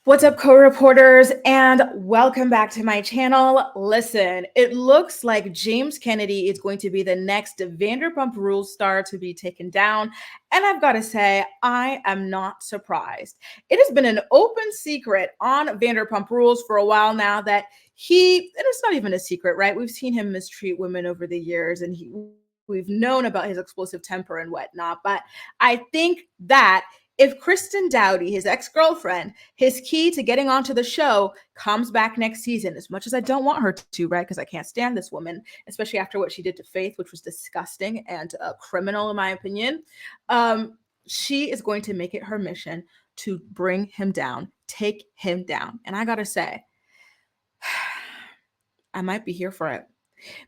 What's up, co-reporters, and welcome back to my channel. Listen, it looks like James Kennedy is going to be the next Vanderpump Rules star to be taken down, and I've got to say, I am not surprised. It has been an open secret on Vanderpump Rules for a while now that and it's not even a secret, right? We've seen him mistreat women over the years, and we've known about his explosive temper and whatnot, but I think that if Kristen Doute, his ex-girlfriend, his key to getting onto the show, comes back next season, as much as I don't want her to, right? Because I can't stand this woman, especially after what she did to Faith, which was disgusting and criminal in my opinion. She is going to make it her mission to bring him down, take him down. And I gotta say, I might be here for it.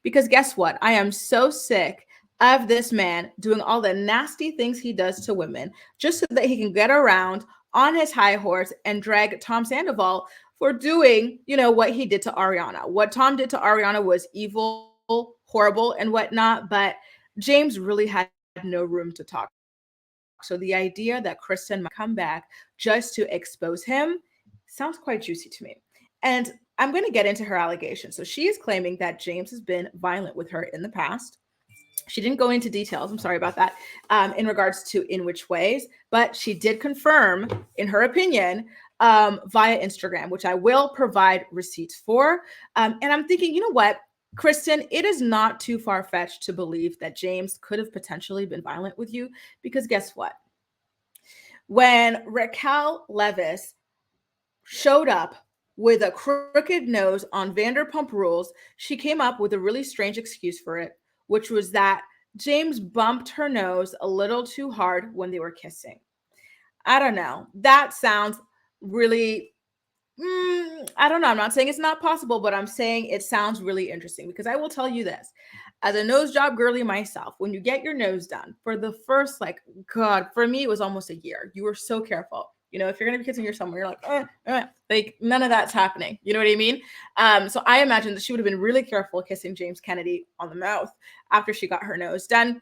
Because guess what? I am so sick of this man doing all the nasty things he does to women just so that he can get around on his high horse and drag Tom Sandoval for doing, what he did to Ariana. What Tom did to Ariana was evil, horrible, and whatnot, but James really had no room to talk. So the idea that Kristen might come back just to expose him sounds quite juicy to me. And I'm going to get into her allegations. So she is claiming that James has been violent with her in the past. She didn't go into details, I'm sorry about that, in regards to in which ways, but she did confirm, in her opinion, via Instagram, which I will provide receipts for. And I'm thinking, you know what, Kristen, it is not too far-fetched to believe that James could have potentially been violent with you, because guess what? When Raquel Leviss showed up with a crooked nose on Vanderpump Rules, she came up with a really strange excuse for it, which was that James bumped her nose a little too hard when they were kissing. I don't know. That sounds really I don't know. I'm not saying it's not possible, but I'm saying it sounds really interesting, because I will tell you this. As a nose job girly myself, when you get your nose done for the first, God, for me, it was almost a year. You were so careful. If you're going to be kissing your someone, you're like, none of that's happening. You know what I mean? So I imagine that she would have been really careful kissing James Kennedy on the mouth after she got her nose done.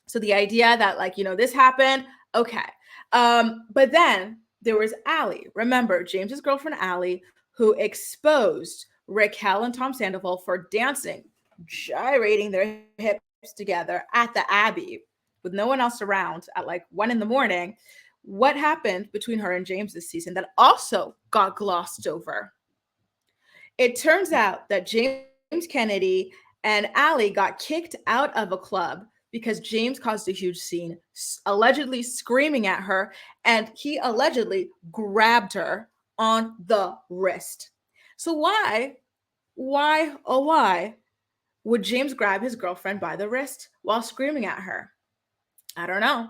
So the idea that, this happened, okay. But then there was Allie. Remember, James's girlfriend, Allie, who exposed Raquel and Tom Sandoval for dancing, gyrating their hips together at the Abbey with no one else around at 1 a.m. What happened between her and James this season that also got glossed over? It turns out that James Kennedy and Allie got kicked out of a club because James caused a huge scene, allegedly screaming at her, and he allegedly grabbed her on the wrist. So why would James grab his girlfriend by the wrist while screaming at her? I don't know.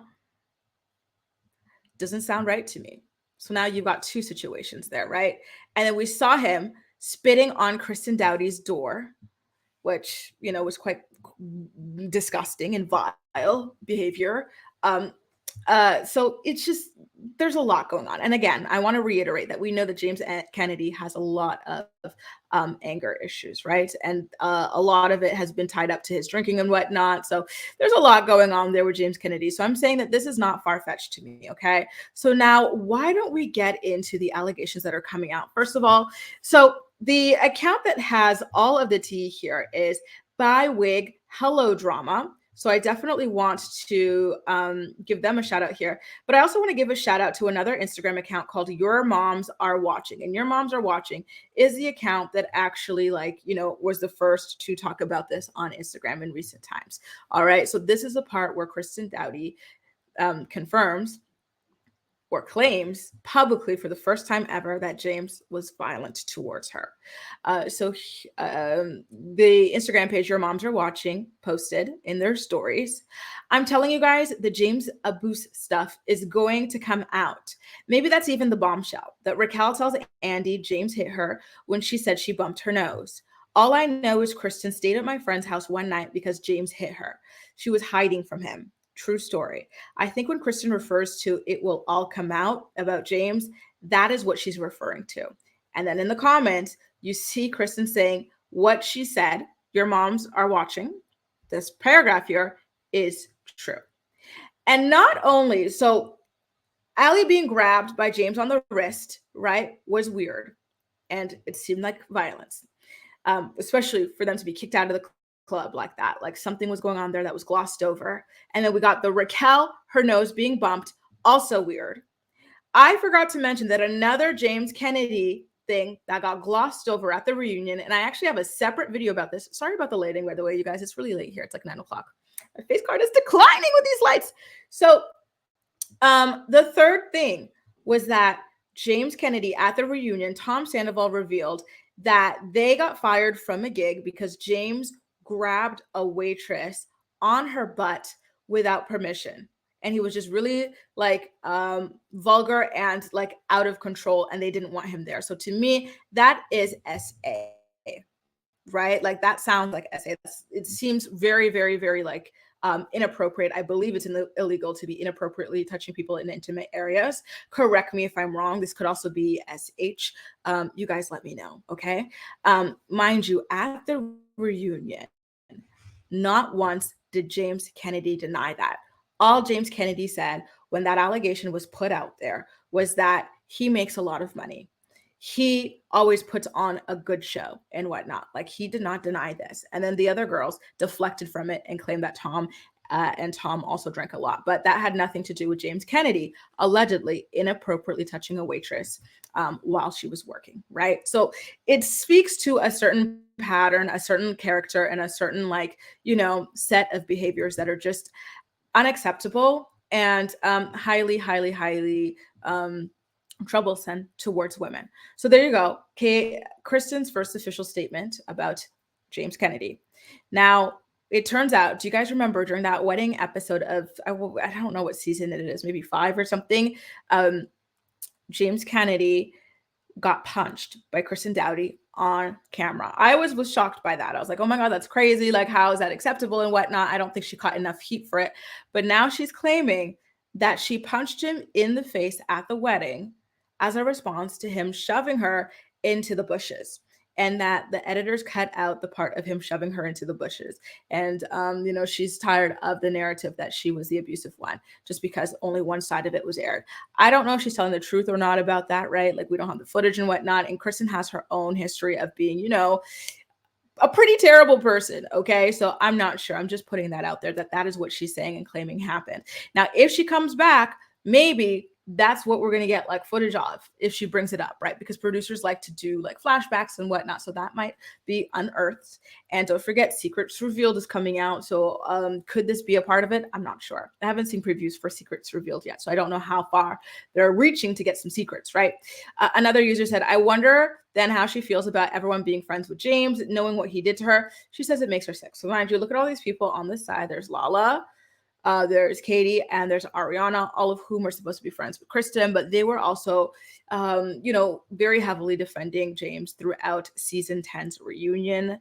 Doesn't sound right to me. So now you've got two situations there, right? And then we saw him spitting on Kristen Doute's door, which, was quite disgusting and vile behavior. So it's just, there's a lot going on. And again, I want to reiterate that we know that James Kennedy has a lot of anger issues, right? And a lot of it has been tied up to his drinking and whatnot. So there's a lot going on there with James Kennedy. So I'm saying that this is not far-fetched to me, okay? So now, why don't we get into the allegations that are coming out? First of all, so the account that has all of the tea here is By Wig Hello Drama. So I definitely want to give them a shout out here. But I also want to give a shout out to another Instagram account called Your Moms Are Watching. And Your Moms Are Watching is the account that actually was the first to talk about this on Instagram in recent times. All right. So this is a part where Kristen Doute confirms or claims publicly for the first time ever that James was violent towards her. So the Instagram page Your Moms Are Watching posted in their stories, I'm telling you guys, the James abuse stuff is going to come out. Maybe that's even the bombshell that Raquel tells Andy James hit her when she said she bumped her nose. All I know is Kristen stayed at my friend's house one night because James hit her. She was hiding from him. True story. I think when Kristen refers to it will all come out about James, that is what she's referring to. And then in the comments, you see Kristen saying what she said, Your Moms Are Watching. This paragraph here is true. And not only, so Allie being grabbed by James on the wrist, right, was weird. And it seemed like violence, especially for them to be kicked out of the club like that. Like something was going on there that was glossed over. And then we got the Raquel, her nose being bumped, also weird. I forgot to mention that another James Kennedy thing that got glossed over at the reunion, and I actually have a separate video about this. Sorry about the lighting, by the way, you guys. It's really late here. It's like 9 o'clock. My face card is declining with these lights. So the third thing was that James Kennedy at the reunion, Tom Sandoval revealed that they got fired from a gig because James grabbed a waitress on her butt without permission. And he was just really like vulgar and like out of control, and they didn't want him there. So to me, that is SA, right? Like that sounds like SA. It seems very, very, very like inappropriate. I believe it's illegal to be inappropriately touching people in intimate areas. Correct me if I'm wrong. This could also be SH. You guys let me know, okay? Mind you, at the reunion, not once did James Kennedy deny that. All James Kennedy said when that allegation was put out there was that he makes a lot of money. He always puts on a good show and whatnot. Like he did not deny this. And then the other girls deflected from it and claimed that Tom also drank a lot. But that had nothing to do with James Kennedy allegedly inappropriately touching a waitress while she was working, right? So it speaks to a certain pattern, a certain character, and a certain like, set of behaviors that are just unacceptable and highly, highly, highly troublesome towards women. So there you go. Kristen's first official statement about James Kennedy. Now, it turns out, do you guys remember during that wedding episode of, I don't know what season it is, maybe 5 or something, James Kennedy got punched by Kristen Doute on camera. I was shocked by that. I was like, oh my God, that's crazy. Like, how is that acceptable and whatnot? I don't think she caught enough heat for it. But now she's claiming that she punched him in the face at the wedding as a response to him shoving her into the bushes, and that the editors cut out the part of him shoving her into the bushes. And, she's tired of the narrative that she was the abusive one just because only one side of it was aired. I don't know if she's telling the truth or not about that, right? Like we don't have the footage and whatnot. And Kristen has her own history of being, a pretty terrible person. Okay. So I'm not sure. I'm just putting that out there that is what she's saying and claiming happened. Now, if she comes back, maybe that's what we're going to get like footage of if she brings it up, right? Because producers like to do like flashbacks and whatnot. So that might be unearthed. And don't forget, Secrets Revealed is coming out. So could this be a part of it? I'm not sure. I haven't seen previews for Secrets Revealed yet. So I don't know how far they're reaching to get some secrets, right? Another user said, I wonder then how she feels about everyone being friends with James, knowing what he did to her. She says it makes her sick. So mind you, look at all these people on this side. There's Lala. There's Katie and there's Ariana, all of whom are supposed to be friends with Kristen, but they were also, very heavily defending James throughout season 10's reunion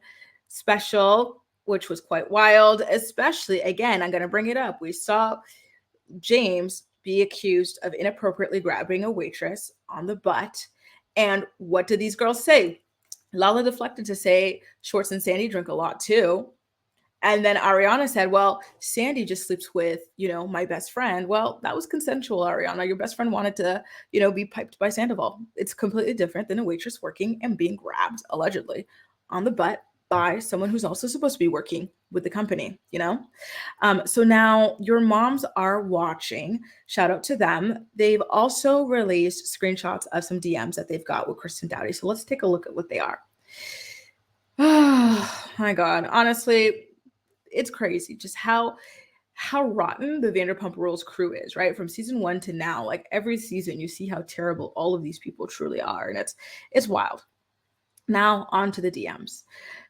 special, which was quite wild, especially, again, I'm going to bring it up. We saw James be accused of inappropriately grabbing a waitress on the butt. And what did these girls say? Lala deflected to say Schwartz and Sandy drink a lot too. And then Ariana said, well, Sandy just sleeps with, my best friend. Well, that was consensual, Ariana. Your best friend wanted to, be piped by Sandoval. It's completely different than a waitress working and being grabbed, allegedly, on the butt by someone who's also supposed to be working with the company, So now your moms are watching. Shout out to them. They've also released screenshots of some DMs that they've got with Kristen Doute. So let's take a look at what they are. Oh my God. Honestly, it's crazy just how rotten the Vanderpump Rules crew is, right? From season 1 to now, like every season you see how terrible all of these people truly are. And it's wild. Now on to the DMs.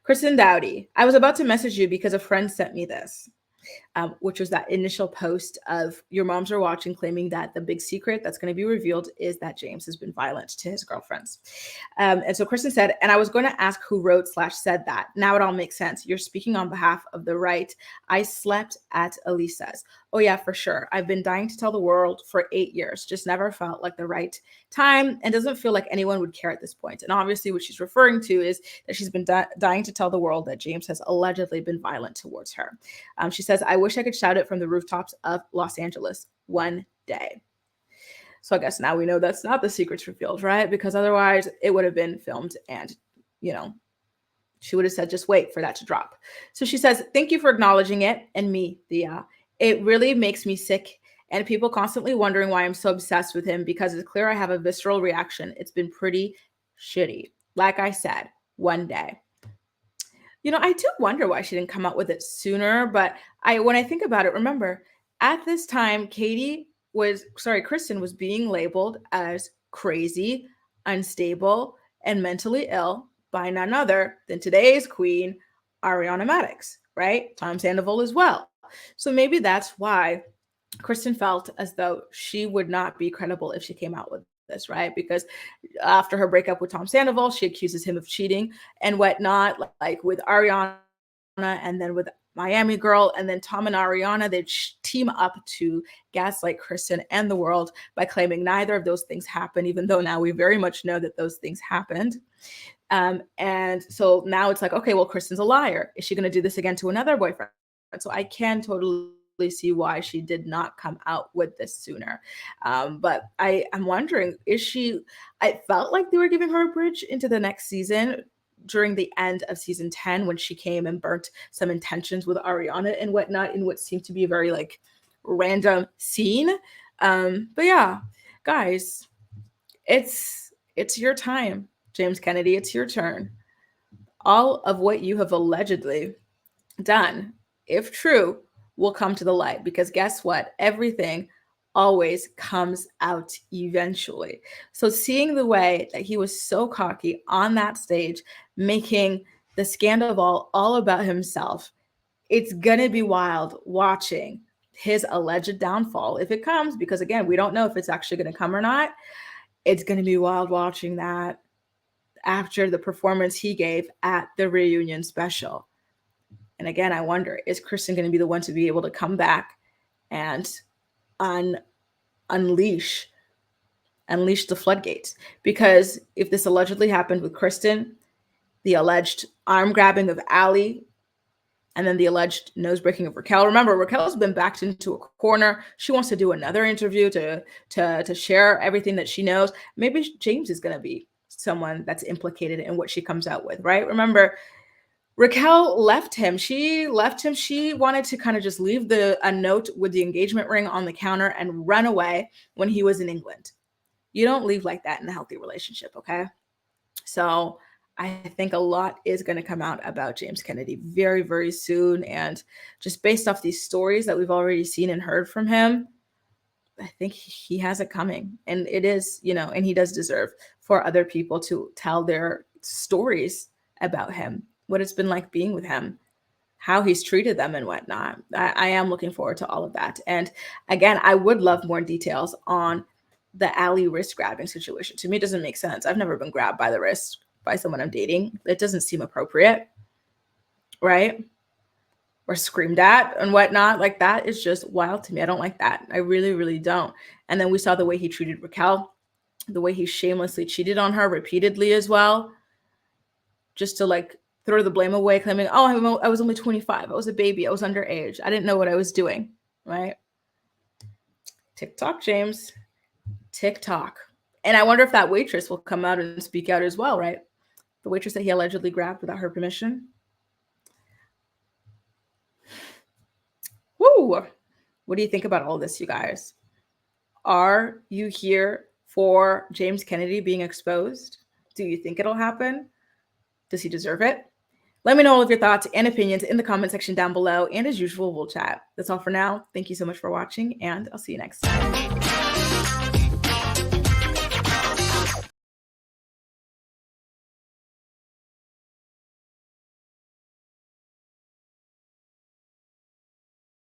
Kristen Doute, I was about to message you because a friend sent me this. Which was that initial post of your moms are watching, claiming that the big secret that's going to be revealed is that James has been violent to his girlfriends. And so Kristen said, and I was going to ask who wrote / said that. Now it all makes sense. You're speaking on behalf of the right. I slept at Elisa's. Oh yeah, for sure. I've been dying to tell the world for 8 years. Just never felt like the right time and doesn't feel like anyone would care at this point. And obviously what she's referring to is that she's been dying to tell the world that James has allegedly been violent towards her. She says, I wish I could shout it from the rooftops of Los Angeles one day. So I guess now we know that's not the secrets revealed, right? Because otherwise it would have been filmed and, you know, she would have said, just wait for that to drop. So she says, thank you for acknowledging it. And me, Thea. It really makes me sick. And people constantly wondering why I'm so obsessed with him because it's clear I have a visceral reaction. It's been pretty shitty. Like I said, one day. You know, I do wonder why she didn't come out with it sooner. But when I think about it, remember, at this time, Kristen was being labeled as crazy, unstable, and mentally ill by none other than today's queen, Ariana Madix, right? Tom Sandoval as well. So maybe that's why Kristen felt as though she would not be credible if she came out with this, right? Because after her breakup with Tom Sandoval, she accuses him of cheating and whatnot, like with Ariana and then with Miami Girl, and then Tom and Ariana, they team up to gaslight Kristen and the world by claiming neither of those things happened, even though now we very much know that those things happened. And so now it's like, okay, well, Kristen's a liar. Is she going to do this again to another boyfriend? So I can totally see why she did not come out with this sooner. But I'm wondering, I felt like they were giving her a bridge into the next season during the end of season 10 when she came and burnt some intentions with Ariana and whatnot in what seemed to be a very like random scene. But yeah, guys, it's your time. James Kennedy, it's your turn. All of what you have allegedly done, if true, will come to the light because guess what? Everything always comes out eventually. So seeing the way that he was so cocky on that stage, making the scandal all about himself, it's going to be wild watching his alleged downfall if it comes, because again, we don't know if it's actually going to come or not. It's going to be wild watching that after the performance he gave at the reunion special. And again, I wonder, is Kristen going to be the one to be able to come back and unleash the floodgates? Because if this allegedly happened with Kristen, the alleged arm grabbing of Allie, and then the alleged nose breaking of Raquel. Remember, Raquel's been backed into a corner. She wants to do another interview to share everything that she knows. Maybe James is going to be someone that's implicated in what she comes out with, right? Remember, Raquel left him. She wanted to kind of just leave a note with the engagement ring on the counter and run away when he was in England. You don't leave like that in a healthy relationship, okay? So I think a lot is going to come out about James Kennedy very, very soon. And just based off these stories that we've already seen and heard from him, I think he has it coming. And it is, and he does deserve for other people to tell their stories about him, what it's been like being with him, how he's treated them and whatnot. I am looking forward to all of that. And again, I would love more details on the Allie wrist grabbing situation. To me, it doesn't make sense. I've never been grabbed by the wrist by someone I'm dating. It doesn't seem appropriate, right? Or screamed at and whatnot. Like, that is just wild to me. I don't like that. I really, really don't. And then we saw the way he treated Raquel, the way he shamelessly cheated on her repeatedly as well, just to like throw the blame away, claiming, oh, I was only 25. I was a baby. I was underage. I didn't know what I was doing, right? TikTok, James. TikTok. And I wonder if that waitress will come out and speak out as well, right? The waitress that he allegedly grabbed without her permission. Woo! What do you think about all this, you guys? Are you here for James Kennedy being exposed? Do you think it'll happen? Does he deserve it? Let me know all of your thoughts and opinions in the comment section down below. And as usual, we'll chat. That's all for now. Thank you so much for watching, and I'll see you next time.